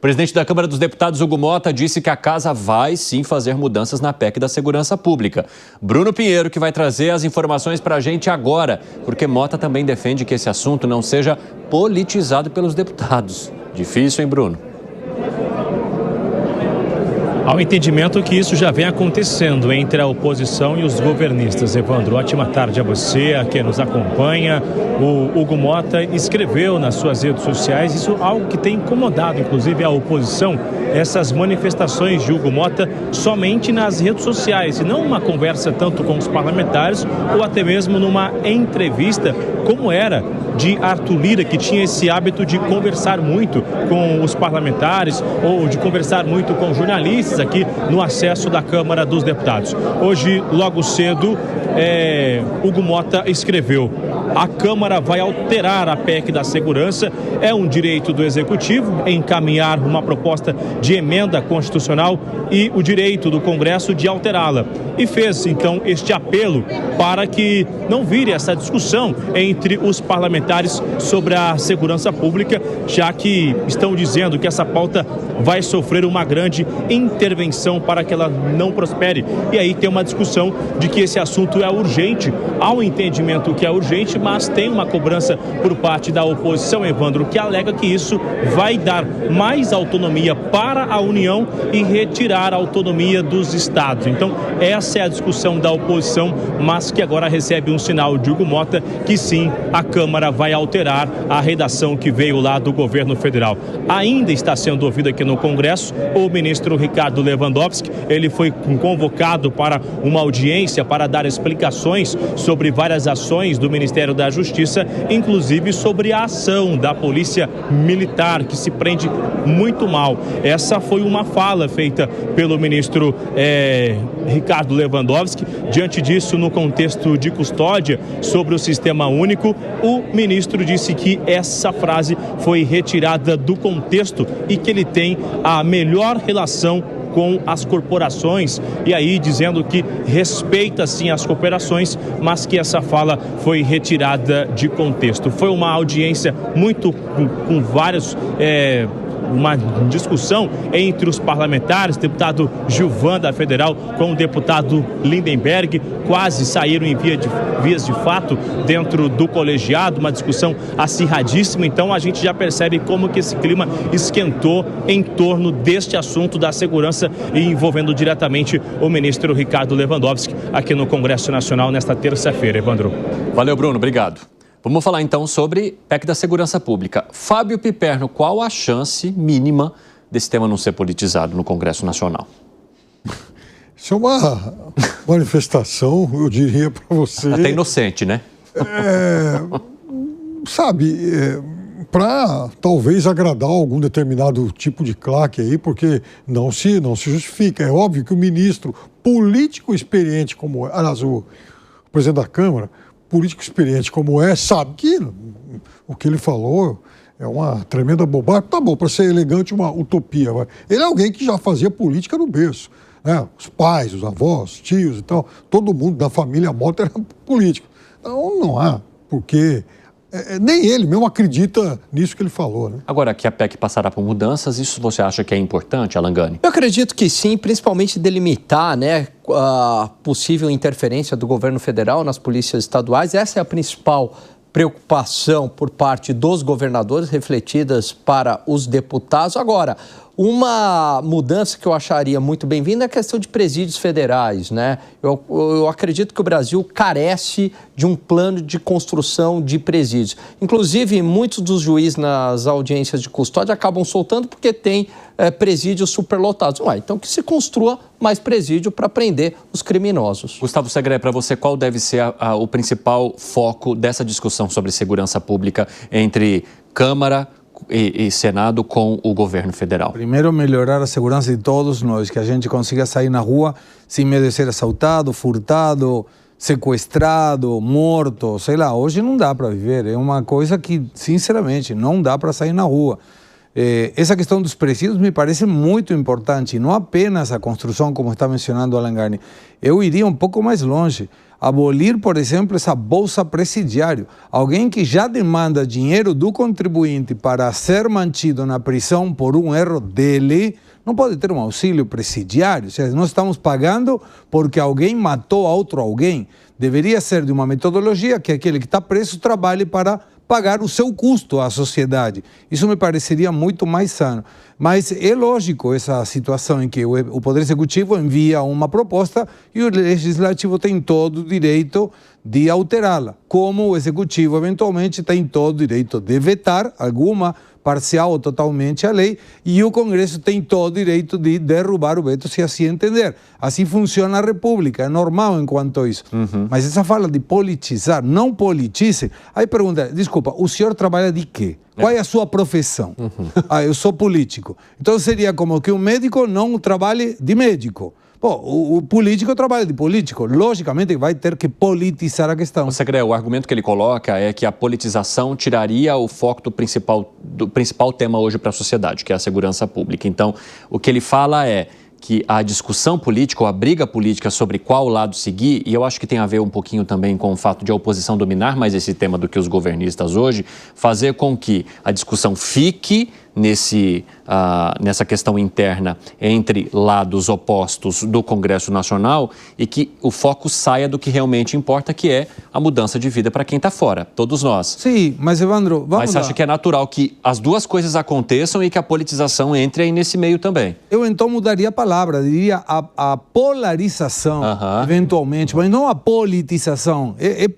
presidente da Câmara dos Deputados, Hugo Motta, disse que a casa vai sim fazer mudanças na PEC da Segurança Pública. Bruno Pinheiro que vai trazer as informações para a gente agora, porque Motta também defende que esse assunto não seja politizado pelos deputados. Difícil, hein, Bruno? Há um entendimento que isso já vem acontecendo entre a oposição e os governistas. Evandro, ótima tarde a você, a quem nos acompanha. O Hugo Motta escreveu nas suas redes sociais, isso é algo que tem incomodado, inclusive, a oposição, essas manifestações de Hugo Motta somente nas redes sociais, e não uma conversa tanto com os parlamentares ou até mesmo numa entrevista, como era de Arthur Lira, que tinha esse hábito de conversar muito com os parlamentares ou de conversar muito com jornalistas aqui no acesso da Câmara dos Deputados. Hoje, logo cedo, Hugo Motta escreveu: a Câmara vai alterar a PEC da segurança, é um direito do Executivo encaminhar uma proposta de emenda constitucional e o direito do Congresso de alterá-la. E fez, então, este apelo para que não vire essa discussão entre os parlamentares sobre a segurança pública, já que estão dizendo que essa pauta vai sofrer uma grande intervenção para que ela não prospere. E aí tem uma discussão de que esse assunto é urgente, há um entendimento que é urgente, mas tem uma cobrança por parte da oposição, Evandro, que alega que isso vai dar mais autonomia para a União e retirar a autonomia dos estados. Então, essa é a discussão da oposição, mas que agora recebe um sinal de Hugo Motta que sim, a Câmara vai alterar a redação que veio lá do governo federal. Ainda está sendo ouvido aqui no Congresso o ministro Ricardo Lewandowski. Ele foi convocado para uma audiência para dar explicações sobre várias ações do Ministério da Justiça, inclusive sobre a ação da Polícia Militar, que se prende muito mal. Essa foi uma fala feita pelo ministro Ricardo Lewandowski. Diante disso, no contexto de custódia sobre o sistema único, o ministro disse que essa frase foi retirada do contexto e que ele tem a melhor relação com as corporações, e aí dizendo que respeita sim as cooperações, mas que essa fala foi retirada de contexto. Foi uma audiência muito com vários uma discussão entre os parlamentares, deputado Gilvan da Federal com o deputado Lindenberg, quase saíram em vias de fato dentro do colegiado, uma discussão acirradíssima. Então a gente já percebe como que esse clima esquentou em torno deste assunto da segurança e envolvendo diretamente o ministro Ricardo Lewandowski aqui no Congresso Nacional nesta terça-feira. Evandro. Valeu, Bruno. Obrigado. Vamos falar então sobre PEC da Segurança Pública. Fábio Piperno, qual a chance mínima desse tema não ser politizado no Congresso Nacional? Isso é uma manifestação, eu diria para você... Até inocente, né? Para talvez agradar algum determinado tipo de claque aí, porque não se justifica. É óbvio que o ministro político experiente como é, aliás, o presidente da Câmara, político experiente como é, sabe que o que ele falou é uma tremenda bobagem. Tá bom, para ser elegante, uma utopia. Mas ele é alguém que já fazia política no berço, né? Os pais, os avós, os tios e tal, todo mundo da família Motta era político. Então não há, porque nem ele mesmo acredita nisso que ele falou, né? Agora, que a PEC passará por mudanças, isso você acha que é importante, Alan Gani? Eu acredito que sim, principalmente delimitar, né, a possível interferência do governo federal nas polícias estaduais. Essa é a principal preocupação por parte dos governadores, refletidas para os deputados. Agora, uma mudança que eu acharia muito bem-vinda é a questão de presídios federais, né? Eu acredito que o Brasil carece de um plano de construção de presídios. Inclusive, muitos dos juízes nas audiências de custódia acabam soltando porque tem presídios superlotados. Então que se construa mais presídio para prender os criminosos. Gustavo Segré, para você, qual deve ser o principal foco dessa discussão sobre segurança pública entre Câmara e Senado com o governo federal? Primeiro, melhorar a segurança de todos nós, que a gente consiga sair na rua sem medo de ser assaltado, furtado, sequestrado, morto, sei lá. Hoje não dá para viver, é uma coisa que, sinceramente, não dá para sair na rua. essa questão dos presídios me parece muito importante, não apenas a construção, como está mencionando Alan Garni. Eu iria um pouco mais longe. Abolir, por exemplo, essa bolsa presidiária. Alguém que já demanda dinheiro do contribuinte para ser mantido na prisão por um erro dele, não pode ter um auxílio presidiário. Ou seja, nós estamos pagando porque alguém matou outro alguém. Deveria ser de uma metodologia que aquele que está preso trabalhe para pagar o seu custo à sociedade. Isso me pareceria muito mais sano. Mas é lógico essa situação em que o Poder Executivo envia uma proposta e o Legislativo tem todo o direito de alterá-la, como o Executivo eventualmente tem todo o direito de vetar alguma parcial ou totalmente a lei, e o Congresso tem todo o direito de derrubar o veto se assim entender. Assim funciona a República, é normal enquanto a isso. Mas essa fala de politizar, não politize. Aí pergunta, desculpa, o senhor trabalha de quê? Qual é a sua profissão? Eu sou político. Então seria como que um médico não trabalhe de médico. Pô, o político trabalha de político, logicamente vai ter que politizar a questão. Segre, o argumento que ele coloca é que a politização tiraria o foco do principal tema hoje para a sociedade, que é a segurança pública. Então, o que ele fala é que a discussão política ou a briga política sobre qual lado seguir, e eu acho que tem a ver um pouquinho também com o fato de a oposição dominar mais esse tema do que os governistas hoje, fazer com que a discussão fique nessa questão interna entre lados opostos do Congresso Nacional e que o foco saia do que realmente importa, que é a mudança de vida para quem está fora, todos nós. Sim, mas Evandro, vamos Mas você acha que é natural que as duas coisas aconteçam e que a politização entre aí nesse meio também? Eu então mudaria a palavra, diria a polarização, eventualmente, mas não a politização.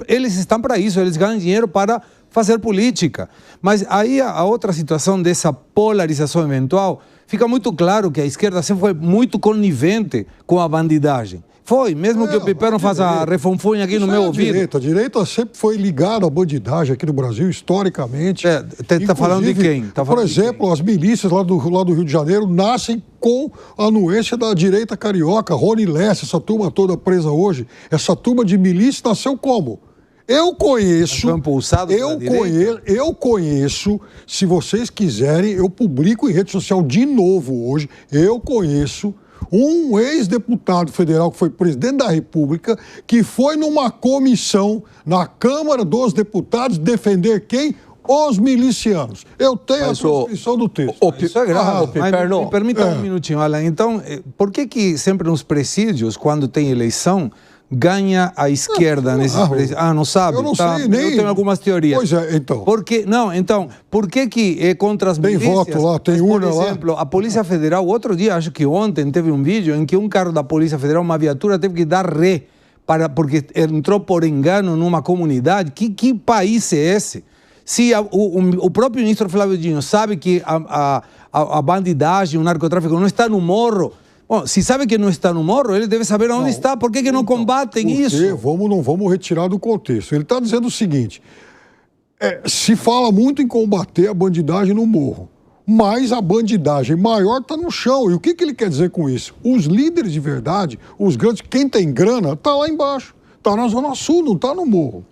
Eles estão para isso, eles ganham dinheiro para fazer política. Mas aí a outra situação dessa polarização eventual, fica muito claro que a esquerda sempre foi muito conivente com a bandidagem. Foi, mesmo que o Piperno faça a refonfunha aqui no meu ouvido. A direita sempre foi ligada à bandidagem aqui no Brasil, historicamente. Está falando de quem? Por exemplo, as milícias lá do Rio de Janeiro nascem com a anuência da direita carioca, Rony Lessa, essa turma toda presa hoje. Essa turma de milícia nasceu como? Eu conheço, se vocês quiserem, eu publico em rede social de novo hoje, eu conheço um ex-deputado federal que foi presidente da República, que foi numa comissão na Câmara dos Deputados defender quem? Os milicianos. Eu tenho a transcrição do texto. Isso é grave. Me permita um minutinho, Alan. Então, por que sempre nos presídios, quando tem eleição, ganha a esquerda nesses presídios? Não sabe? Eu não sei, nem... Eu tenho algumas teorias. Pois é, então. Por que é contra as milícias? Tem voto lá, tem urna lá. Por exemplo, a Polícia Federal, outro dia, acho que ontem, teve um vídeo em que um carro da Polícia Federal, uma viatura, teve que dar ré, porque entrou por engano numa comunidade. Que país é esse? Se o próprio ministro Flávio Dino sabe que a bandidagem, o narcotráfico não está no morro. Bom, se sabe que não está no morro, ele deve saber onde está. Por que não combatem isso? Não vamos retirar do contexto. Ele está dizendo o seguinte, se fala muito em combater a bandidagem no morro, mas a bandidagem maior está no chão. E o que ele quer dizer com isso? Os líderes de verdade, os grandes, quem tem grana, está lá embaixo. Está na Zona Sul, não está no morro.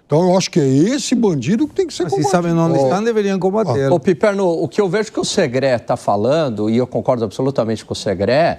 Então, eu acho que é esse bandido que tem que ser combatido. Se sabem onde estão, deveriam combater. Piperno, o que eu vejo que o Segre está falando, e eu concordo absolutamente com o Segre,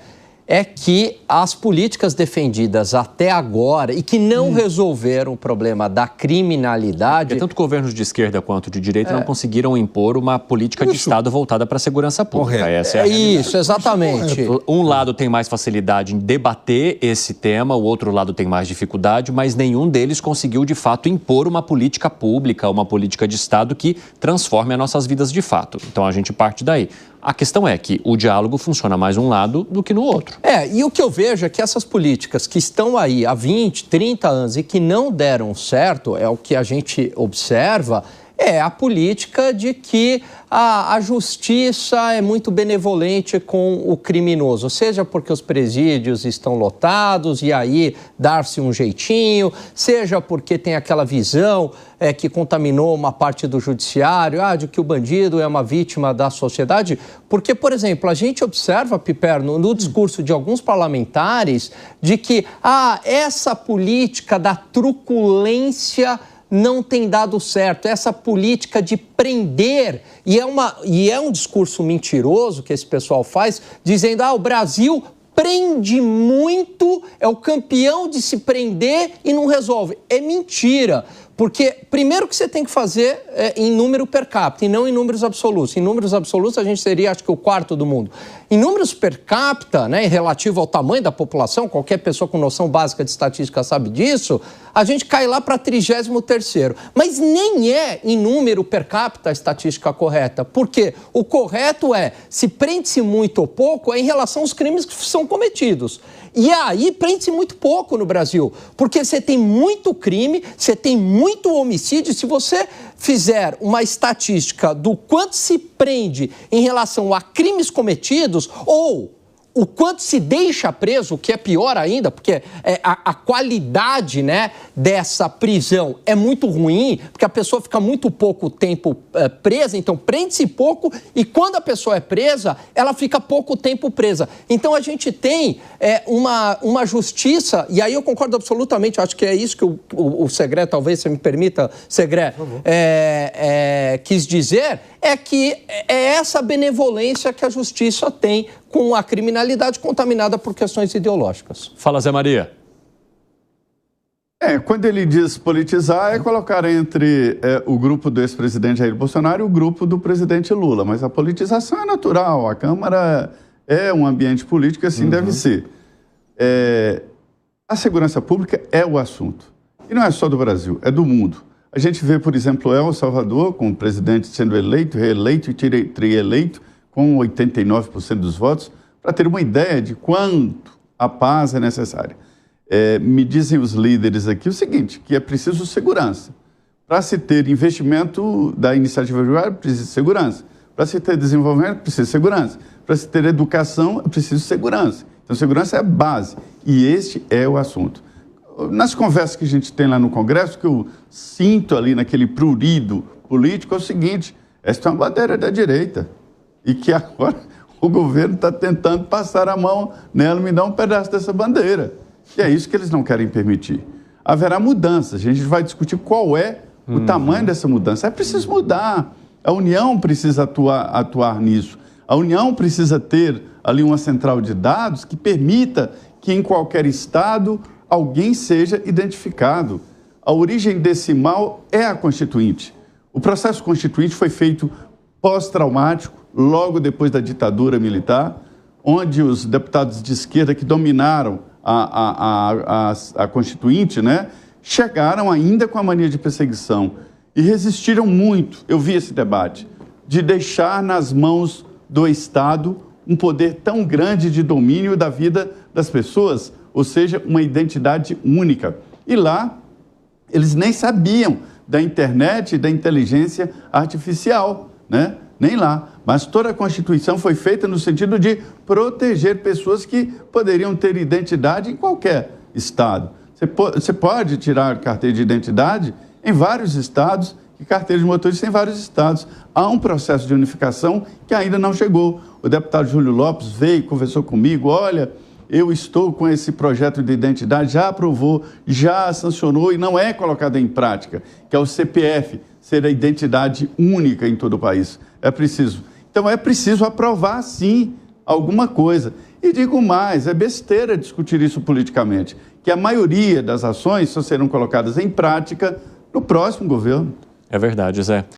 é que as políticas defendidas até agora e que não resolveram o problema da criminalidade... Porque tanto governos de esquerda quanto de direita não conseguiram impor uma política de Estado voltada para a segurança pública. Essa isso, exatamente. Um lado tem mais facilidade em debater esse tema, o outro lado tem mais dificuldade, mas nenhum deles conseguiu, de fato, impor uma política pública, uma política de Estado que transforme as nossas vidas de fato. Então, a gente parte daí. A questão é que o diálogo funciona mais um lado do que no outro. E o que eu vejo é que essas políticas que estão aí há 20, 30 anos e que não deram certo, é o que a gente observa, é a política de que a justiça é muito benevolente com o criminoso, seja porque os presídios estão lotados e aí dar-se um jeitinho, seja porque tem aquela visão que contaminou uma parte do judiciário, de que o bandido é uma vítima da sociedade. Porque, por exemplo, a gente observa, Piperno, no discurso de alguns parlamentares, de que essa política da truculência não tem dado certo. Essa política de prender, e é um discurso mentiroso que esse pessoal faz, dizendo, o Brasil prende muito, é o campeão de se prender e não resolve. É mentira. Porque, primeiro que você tem que fazer em número per capita e não em números absolutos. Em números absolutos, a gente seria, acho que, o quarto do mundo. Em números per capita, né, relativo ao tamanho da população, qualquer pessoa com noção básica de estatística sabe disso, a gente cai lá para 33º. Mas nem é em número per capita a estatística correta. Porque o correto é, se prende-se muito ou pouco, é em relação aos crimes que são cometidos. E aí prende-se muito pouco no Brasil, porque você tem muito crime, você tem muito homicídio. Se você fizer uma estatística do quanto se prende em relação a crimes cometidos ou o quanto se deixa preso, o que é pior ainda, porque a qualidade, né, dessa prisão é muito ruim, porque a pessoa fica muito pouco tempo presa, então prende-se pouco, e quando a pessoa é presa, ela fica pouco tempo presa. Então a gente tem uma justiça, e aí eu concordo absolutamente, acho que é isso que o Segré, talvez você me permita, Segré, quis dizer, é que é essa benevolência que a justiça tem com a criminalidade contaminada por questões ideológicas. Fala, Zé Maria. Quando ele diz politizar, é colocar entre o grupo do ex-presidente Jair Bolsonaro e o grupo do presidente Lula. Mas a politização é natural, a Câmara é um ambiente político, assim deve ser. A segurança pública é o assunto. E não é só do Brasil, é do mundo. A gente vê, por exemplo, El Salvador, com o presidente sendo eleito, reeleito e trieleito, com 89% dos votos, para ter uma ideia de quanto a paz é necessária. Me dizem os líderes aqui o seguinte, que é preciso segurança. Para se ter investimento da iniciativa privada, precisa de segurança. Para se ter desenvolvimento, precisa de segurança. Para se ter educação, é preciso de segurança. Então, segurança é a base. E este é o assunto. Nas conversas que a gente tem lá no Congresso, que eu sinto ali naquele prurido político, é o seguinte, esta é uma bandeira da direita. E que agora o governo está tentando passar a mão nela e me dar um pedaço dessa bandeira. E é isso que eles não querem permitir. Haverá mudanças, a gente vai discutir qual é o tamanho dessa mudança. É preciso mudar, a União precisa atuar nisso. A União precisa ter ali uma central de dados que permita que em qualquer estado alguém seja identificado. A origem desse mal é a Constituinte. O processo Constituinte foi feito pós-traumático, logo depois da ditadura militar, onde os deputados de esquerda que dominaram a Constituinte, né, chegaram ainda com a mania de perseguição e resistiram muito, eu vi esse debate, de deixar nas mãos do Estado um poder tão grande de domínio da vida das pessoas, ou seja, uma identidade única. E lá, eles nem sabiam da internet e da inteligência artificial, né? Nem lá. Mas toda a Constituição foi feita no sentido de proteger pessoas que poderiam ter identidade em qualquer estado. Você pode tirar carteira de identidade em vários estados e carteira de motorista em vários estados. Há um processo de unificação que ainda não chegou. O deputado Júlio Lopes veio, conversou comigo, olha, eu estou com esse projeto de identidade, já aprovou, já sancionou e não é colocado em prática, que é o CPF, ser a identidade única em todo o país. É preciso. Então é preciso aprovar, sim, alguma coisa. E digo mais, é besteira discutir isso politicamente, que a maioria das ações só serão colocadas em prática no próximo governo. É verdade, Zé.